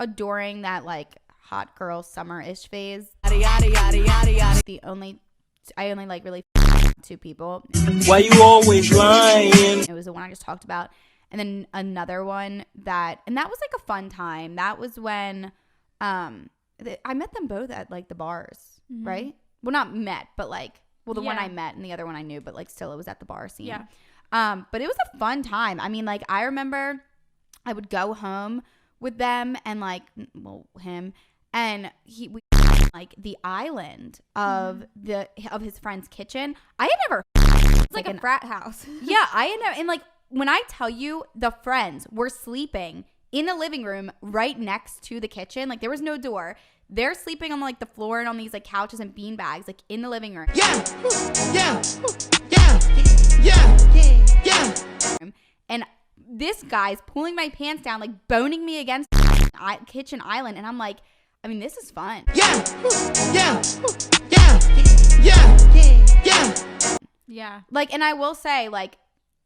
during that like hot girl summer-ish phase. I only like really 2 people. Why you always lying? It was the one I just talked about. And then another one that was like a fun time. That was when I met them both at like the bars, right? Well, not met, but like, well, the one I met and the other one I knew, but like still it was at the bar scene. Yeah. But it was a fun time. I mean, like I remember I would go home with them and like, well, him and we like the island of his friend's kitchen. I had never. It's like a frat house. Yeah, I had never. And like when I tell you, the friends were sleeping in the living room right next to the kitchen. Like there was no door. They're sleeping on like the floor and on these like couches and bean bags, like in the living room. Yeah. And this guy's pulling my pants down, like boning me against kitchen island, and I'm like, I mean, this is fun. Yeah. Like, and I will say, like,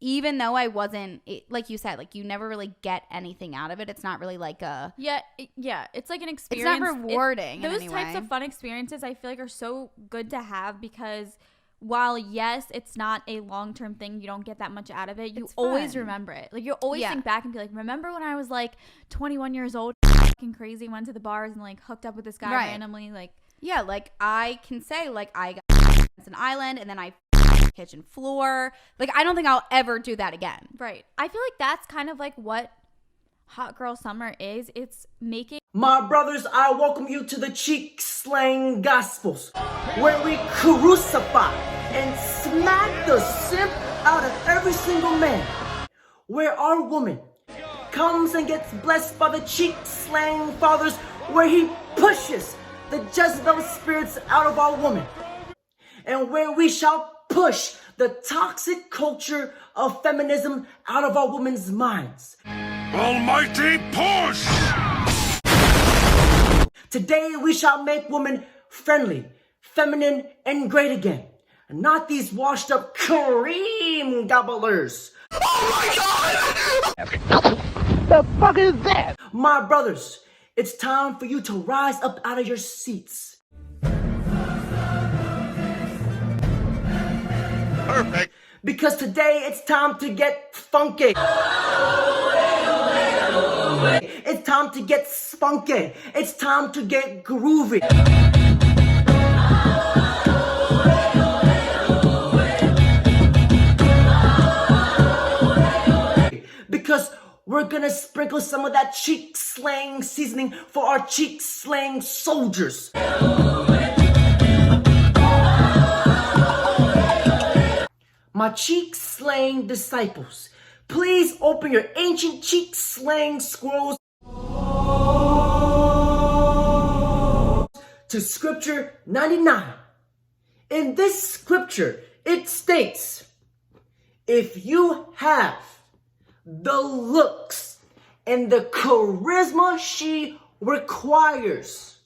even though I wasn't, like you said, like, you never really get anything out of it. It's not really like a... Yeah, it's like an experience. It's not rewarding in those any types way. of fun experiences, I feel like, are so good to have because while, yes, it's not a long-term thing, you don't get that much out of it, you always remember it. Like, you always think back and be like, remember when I was, like, 21 years old, fucking crazy, went to the bars and, like, hooked up with this guy randomly, like... Yeah, like, I can say, like, I got an island and then I kitchen floor. Like, I don't think I'll ever do that again. Right. I feel like that's kind of like what Hot Girl Summer is. It's making... My brothers, I welcome you to the cheek slang gospels, where we crucify and smack the simp out of every single man. Where our woman comes and gets blessed by the cheek slang fathers, where he pushes the Jezebel spirits out of our woman. And where we shall push the toxic culture of feminism out of our women's minds. Almighty push! Today we shall make women friendly, feminine, and great again. Not these washed up cream gobblers. Oh my God! The fuck is that? My brothers, it's time for you to rise up out of your seats. Perfect. Because today it's time to get funky. It's time to get spunky. It's time to get groovy. Because we're gonna sprinkle some of that cheek slang seasoning for our cheek slang soldiers. My cheek slang disciples, please open your ancient cheek slang scrolls to scripture 99. In this scripture, it states, if you have the looks and the charisma she requires,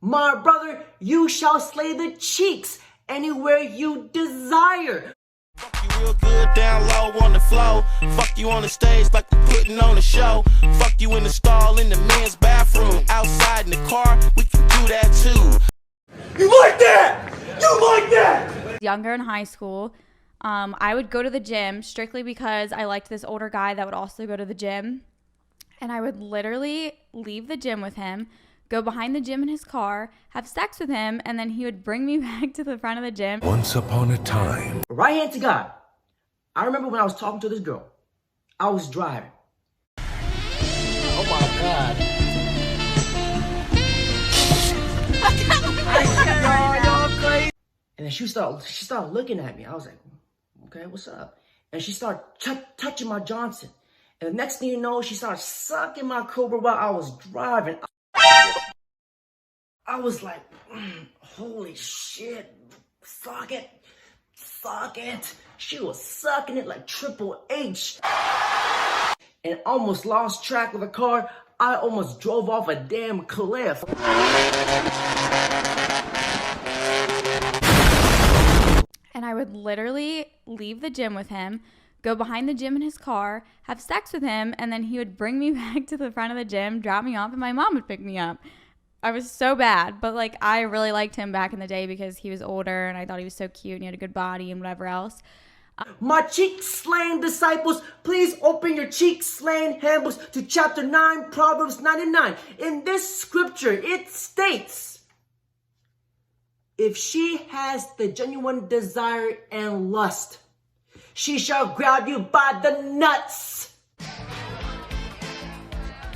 my brother, you shall slay the cheeks anywhere you desire. Fuck you real good down low on the floor. Fuck you on the stage like we're putting on a show. Fuck you in the stall in the men's bathroom. Outside in the car, we can do that too. You like that? You like that? Younger in high school, I would go to the gym strictly because I liked this older guy that would also go to the gym. And I would literally leave the gym with him, go behind the gym in his car, have sex with him, and then he would bring me back to the front of the gym. Once upon a time. Right hand to God. I remember when I was talking to this girl. I was driving. Oh my God. And then she started looking at me. I was like, okay, what's up? And she started touching my Johnson. And the next thing you know, she started sucking my Cobra while I was driving. I was like, holy shit, fuck it. She was sucking it like Triple H. And almost lost track of the car. I almost drove off a damn cliff. And I would literally leave the gym with him, go behind the gym in his car, have sex with him, and then he would bring me back to the front of the gym, drop me off, and my mom would pick me up. I was so bad, but like I really liked him back in the day because he was older and I thought he was so cute and he had a good body and whatever else. My cheek slaying disciples, please open your cheek slaying handbooks to chapter 9, Proverbs 99. In this scripture, it states, if she has the genuine desire and lust, she shall grab you by the nuts.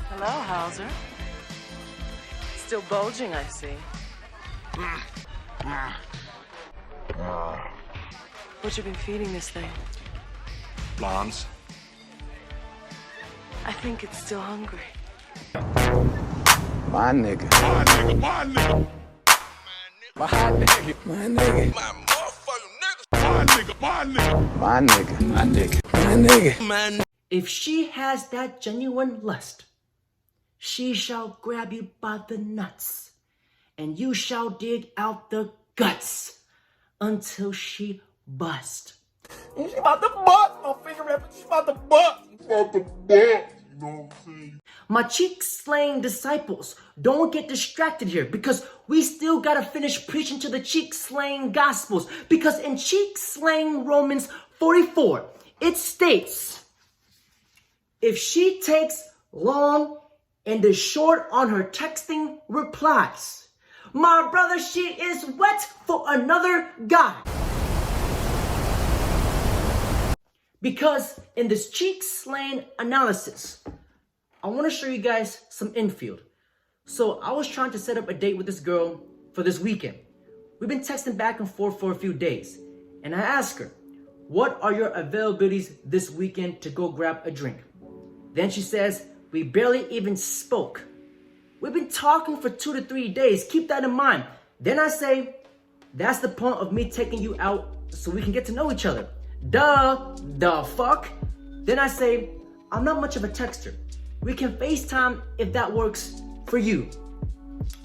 Hello, Hauser. Still bulging, I see. What you been feeding this thing? Blondes. I think it's still hungry. My nigga. My nigga, my nigga. My nigga. My nigga. My motherfucking nigga. My nigga, my nigga. My nigga. My nigga. My nigga. Man. If she has that genuine lust, she shall grab you by the nuts, and you shall dig out the guts until she bust. She about to bust. My finger rapping. She about to bust. You know what I'm saying? My cheek slaying disciples, don't get distracted here because we still gotta finish preaching to the cheek slaying gospels. Because in cheek slaying Romans 44, it states, if she takes long and is short on her texting replies, my brother, she is wet for another guy. Because in this cheek slaying analysis, I want to show you guys some Infield. So I was trying to set up a date with this girl for this weekend. We've been texting back and forth for a few days. And I asked her, what are your availabilities this weekend to go grab a drink? Then she says, we barely even spoke. We've been talking for 2 to 3 days. Keep that in mind. Then I say, that's the point of me taking you out so we can get to know each other. Duh, the fuck? Then I say, I'm not much of a texter. We can FaceTime if that works for you.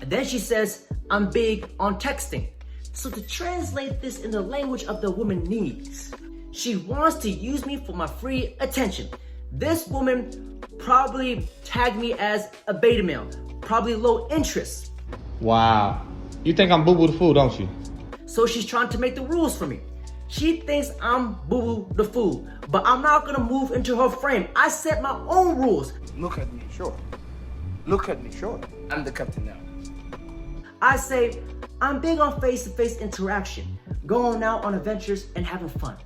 And then she says, I'm big on texting. So to translate this in the language of the woman needs, she wants to use me for my free attention. This woman probably tagged me as a beta male, probably low interest. Wow. You think I'm Boo Boo the Fool, don't you? So she's trying to make the rules for me. She thinks I'm Boo Boo the Fool, but I'm not gonna move into her frame. I set my own rules. Look at me, sure. Look at me, sure. I'm the captain now. I say, I'm big on face-to-face interaction, going out on adventures and having fun.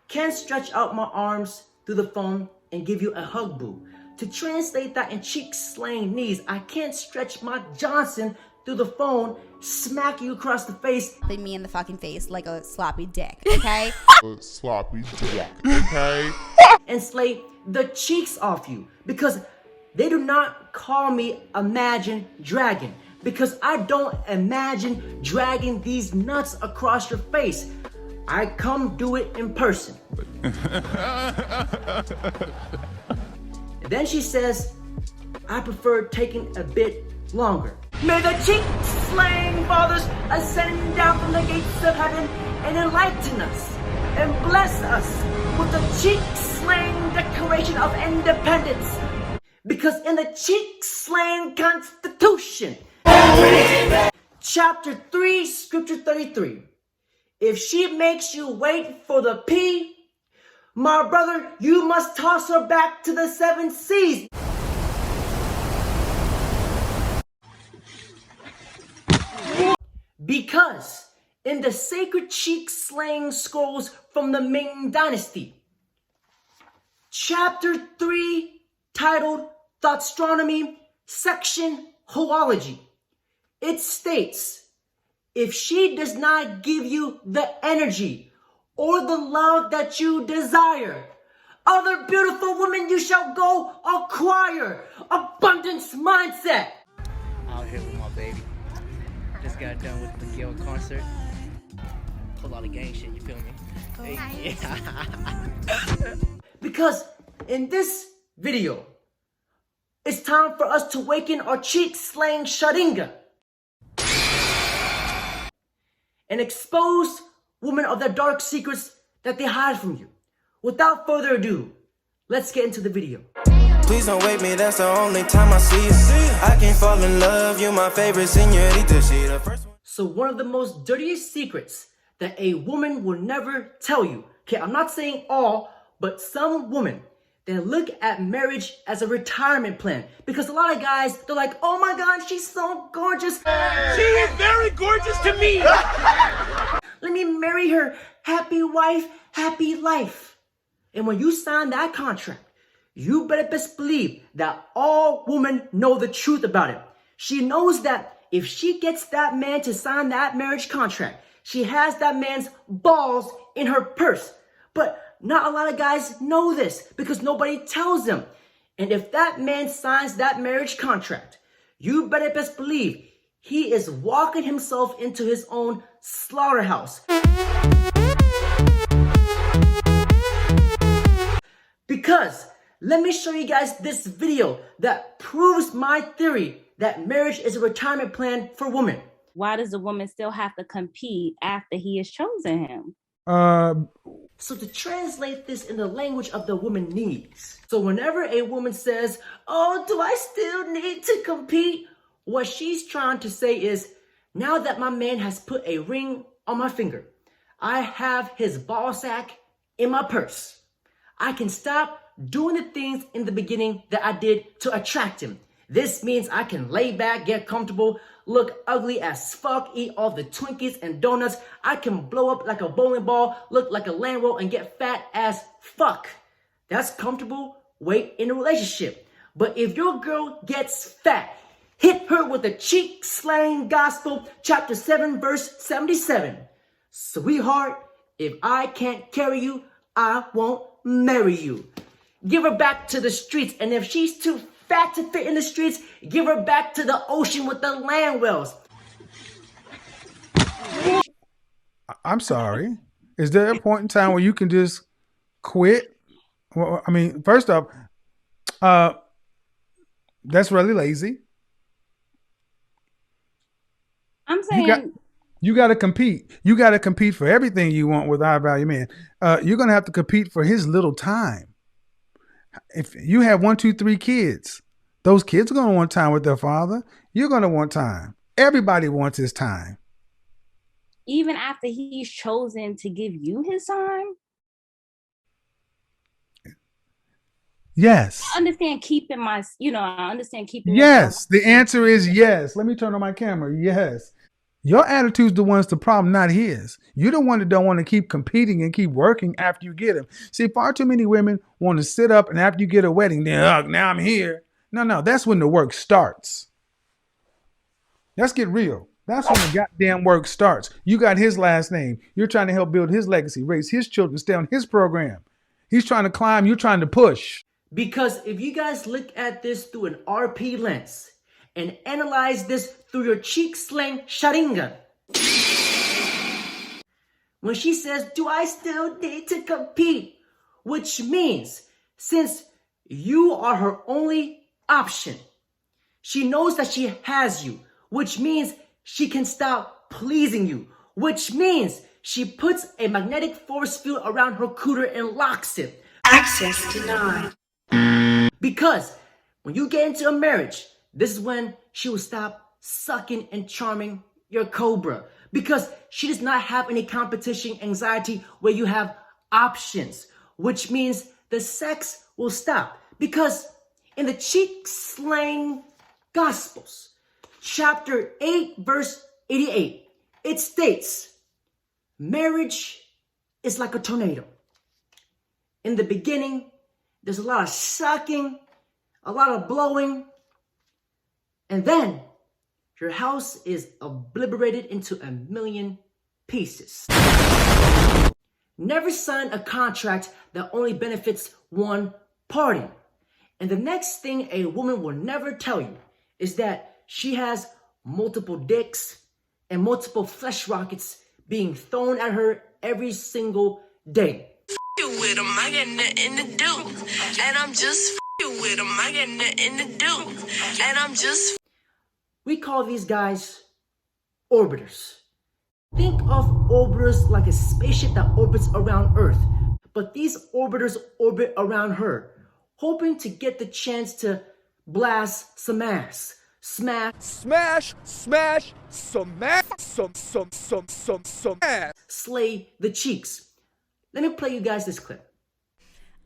Can't stretch out my arms through the phone and give you a hug, boo. To translate that in cheek slaying knees, I can't stretch my Johnson through the phone, smack you across the face. Play me in the fucking face like a sloppy dick, okay? Sloppy dick, okay? And slay the cheeks off you, because they do not call me Imagine Dragon, because I don't imagine dragging these nuts across your face. I come do it in person. Then she says, I prefer taking a bit longer. May the cheek-slaying fathers ascend down from the gates of heaven and enlighten us and bless us with the cheek-slaying Declaration of Independence. Because in the cheek-slaying Constitution, Chapter 3, Scripture 33, if she makes you wait for the P, my brother, you must toss her back to the 7 seas. Because in the sacred cheek-slaying scrolls from the Ming Dynasty, Chapter 3, titled Thoughtstronomy, Section Hoology, it states, if she does not give you the energy or the love that you desire, other beautiful women you shall go acquire. Abundance mindset. Out here with my baby. Just got done with the Gil concert. Whole lot of gang shit, you feel me? Hey, yeah. Because in this video, it's time for us to waken our cheek-slaying Sharinga and expose women of their dark secrets that they hide from you. without further ado, let's get into the video. Please don't wake me, that's the only time I see you. I can't fall in love, you my favorite señorita. She the first one. So one of the most dirtiest secrets that a woman will never tell you. Okay, I'm not saying all, but some women, they look at marriage as a retirement plan. Because a lot of guys, they're like, oh my God, she's so gorgeous. She is very gorgeous to me. Let me marry her. Happy wife, happy life. And when you sign that contract, you better best believe that all women know the truth about it. She knows that if she gets that man to sign that marriage contract, she has that man's balls in her purse. But not a lot of guys know this because nobody tells them. And if that man signs that marriage contract, you better best believe he is walking himself into his own slaughterhouse. Because let me show you guys this video that proves my theory that marriage is a retirement plan for women. Why does a woman still have to compete after he has chosen him? So to translate this in the language of the woman needs. So whenever a woman says, oh, do I still need to compete? What she's trying to say is, now that my man has put a ring on my finger, I have his ball sack in my purse. I can stop doing the things in the beginning that I did to attract him. This means I can lay back, get comfortable, look ugly as fuck, eat all the Twinkies and donuts. I can blow up like a bowling ball, look like a land roll, and get fat as fuck. That's comfortable weight in a relationship. But if your girl gets fat, hit her with the cheek slaying gospel, chapter 7, verse 77. Sweetheart, if I can't carry you, I won't marry you. Give her back to the streets, and if she's too fat to fit in the streets, give her back to the ocean with the land wells. I'm sorry. Is there a point in time where you can just quit? Well, I mean, first off, that's really lazy. I'm saying you got to compete. You got to compete for everything you want with high value men. You're going to have to compete for his little time. If you have 1, 2, 3 kids, those kids are going to want time with their father. You're going to want time. Everybody wants his time. Even after he's chosen to give you his time? Yes. I understand keeping Yes. The answer is yes. Let me turn on my camera. Yes. Your attitude's the one's the problem, not his. You're the one that don't want to keep competing and keep working after you get him. See, far too many women want to sit up and after you get a wedding, then, now I'm here. No, that's when the work starts. Let's get real. That's when the goddamn work starts. You got his last name. You're trying to help build his legacy, raise his children, stay on his program. He's trying to climb. You're trying to push. Because if you guys look at this through an RP lens and analyze this through your cheek slang sharingan, when she says, do I still need to compete? Which means, since you are her only option, she knows that she has you, which means she can stop pleasing you, which means she puts a magnetic force field around her cooter and locks it. Access denied. Because when you get into a marriage, this is when she will stop sucking and charming your cobra. Because she does not have any competition anxiety where you have options, which means the sex will stop. Because in the cheek slang Gospels, chapter 8, verse 88, it states, marriage is like a tornado. In the beginning, there's a lot of sucking, a lot of blowing, and then your house is obliterated into a million pieces. Never sign a contract that only benefits one party. And the next thing a woman will never tell you is that she has multiple dicks and multiple flesh rockets being thrown at her every single day. With him, I got nothing to do. And I'm just with him, I got nothing to do. And I'm just. We call these guys orbiters. Think of orbiters like a spaceship that orbits around Earth. but these orbiters orbit around her, hoping to get the chance to blast some ass. Smash, Smash, some ass. Slay the cheeks. Let me play you guys this clip.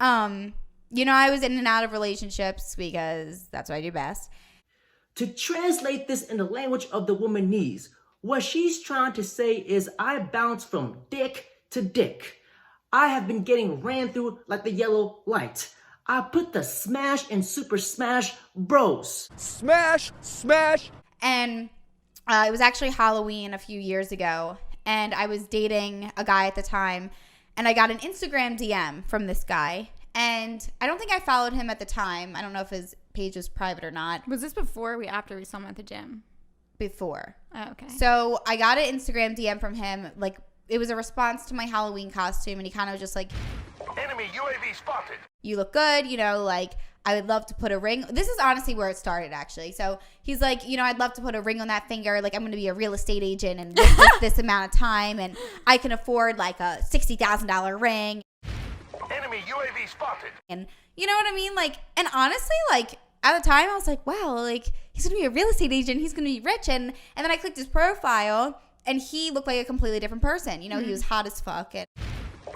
You know, I was in and out of relationships because that's what I do best. To translate this in the language of the woman needs, what she's trying to say is I bounce from dick to dick. I have been getting ran through like the yellow light. I put the smash in Super Smash Bros. Smash. And it was actually Halloween a few years ago, and I was dating a guy at the time, and I got an Instagram DM from this guy, and I don't think I followed him at the time. I don't know if his page was private or not. Was this before or after we saw him at the gym? Before. Oh, okay. So I got an Instagram DM from him, like it was a response to my Halloween costume, and he kind of was just like, Enemy UAV spotted. you look good, you know, like I would love to put a ring. This is honestly where it started, actually. So he's like, you know, I'd love to put a ring on that finger. Like I'm going to be a real estate agent and this amount of time, and I can afford like a $60,000 ring. Enemy UAV spotted. And you know what I mean? Like, and honestly, like at the time I was like, wow, like he's going to be a real estate agent. He's going to be rich. And then I clicked his profile and he looked like a completely different person. You know, he was hot as fuck. And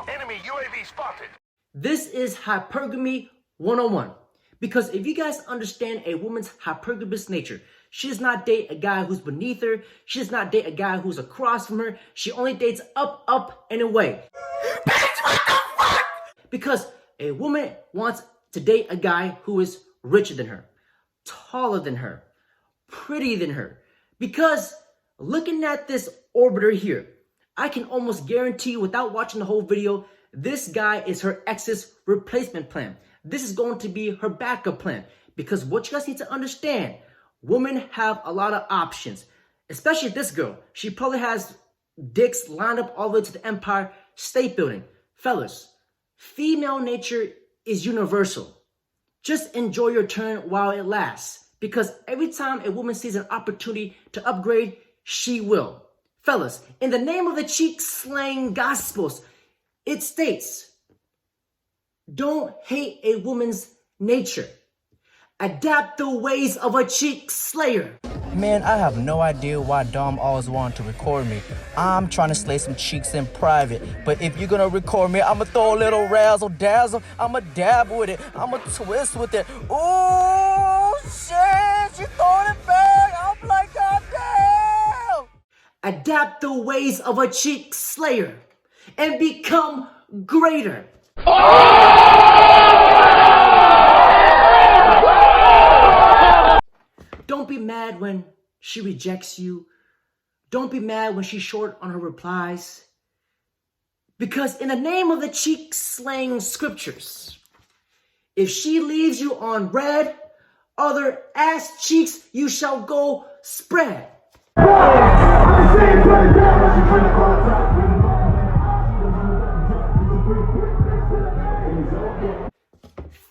Enemy UAV spotted. This is hypergamy 101. Because if you guys understand a woman's hypergamous nature, she does not date a guy who's beneath her. She does not date a guy who's across from her. She only dates up, and away. Because a woman wants to date a guy who is richer than her, taller than her, prettier than her. Because looking at this orbiter here, I can almost guarantee you without watching the whole video, this guy is her ex's replacement plan. This is going to be her backup plan. Because what you guys need to understand, women have a lot of options. Especially this girl. She probably has dicks lined up all the way to the Empire State Building. Fellas, female nature is universal. Just enjoy your turn while it lasts. Because every time a woman sees an opportunity to upgrade, she will. Fellas, in the name of the cheek slang gospels, it states, don't hate a woman's nature. Adapt the ways of a cheek slayer. Man, I have no idea why Dom always wanted to record me. I'm trying to slay some cheeks in private. But if you're gonna record me, I'ma throw a little razzle dazzle. I'ma dab with it. I'ma twist with it. Ooh, shit, she throwing it back. I'm like, goddamn. Adapt the ways of a cheek slayer and become greater. Don't be mad when she rejects you. Don't be mad when she's short on her replies. Because in the name of the cheek slang scriptures, if she leaves you on red, other ass cheeks you shall go spread.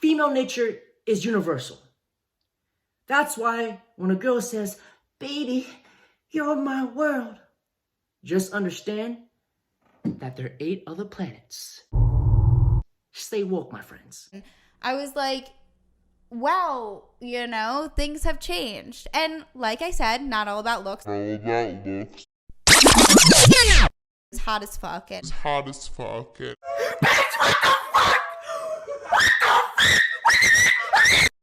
Female nature is universal. That's why when a girl says, baby, you're my world, just understand that there are 8 other planets. Stay woke, my friends. I was like, wow, you know, things have changed. And like I said, not all about looks. It's hot as fuck. It's hot as fuck.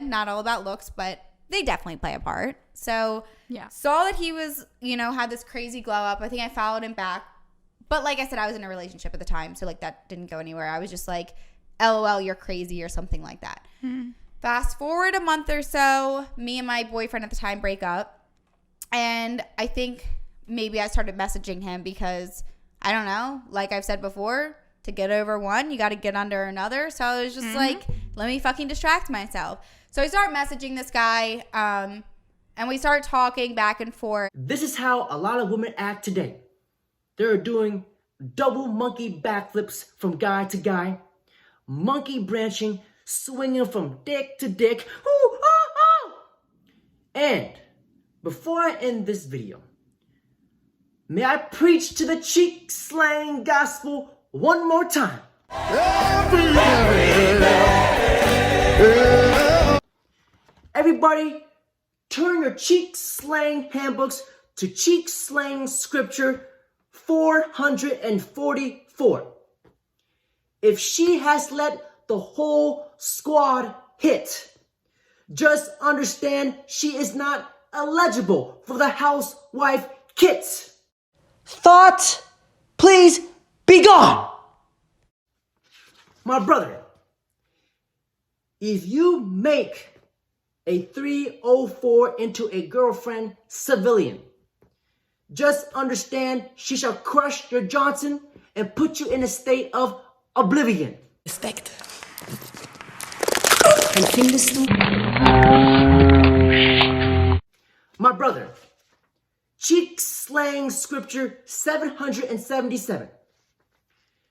Not all about looks, but they definitely play a part. So yeah, saw that he was, you know, had this crazy glow up. I think I followed him back. But like I said, I was in a relationship at the time, so like that didn't go anywhere. I was just like, LOL, you're crazy or something like that. Fast forward a month or so, me and my boyfriend at the time break up. And I think maybe I started messaging him because, I don't know, like I've said before, to get over one, you got to get under another. So I was just like, let me fucking distract myself. So I start messaging this guy, and we start talking back and forth. This is how a lot of women act today. They're doing double monkey backflips from guy to guy, monkey branching, swinging from dick to dick. Ooh, oh, oh. And before I end this video, may I preach to the cheek slang gospel one more time. Everybody, turn your cheek slang handbooks to cheek slang scripture 444. If she has let the whole squad hit, just understand she is not eligible for the housewife kit. Thought, please be gone. My brother, if you make a 304 into a girlfriend civilian, just understand she shall crush your Johnson and put you in a state of oblivion. Respekt. Empfindest du? My brother, cheek slang scripture 777.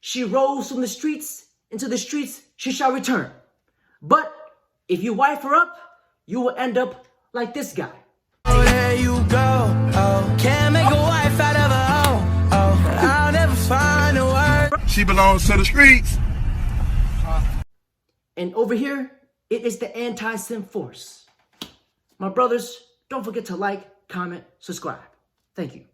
She rose from the streets, into the streets she shall return. But if you wife her up, you will end up like this guy. Oh, there you go. Oh, can't make a wife out of her own. Oh, I'll never find a word. She belongs to the streets. And over here, it is the anti-sim force. My brothers, don't forget to like, comment, subscribe. Thank you.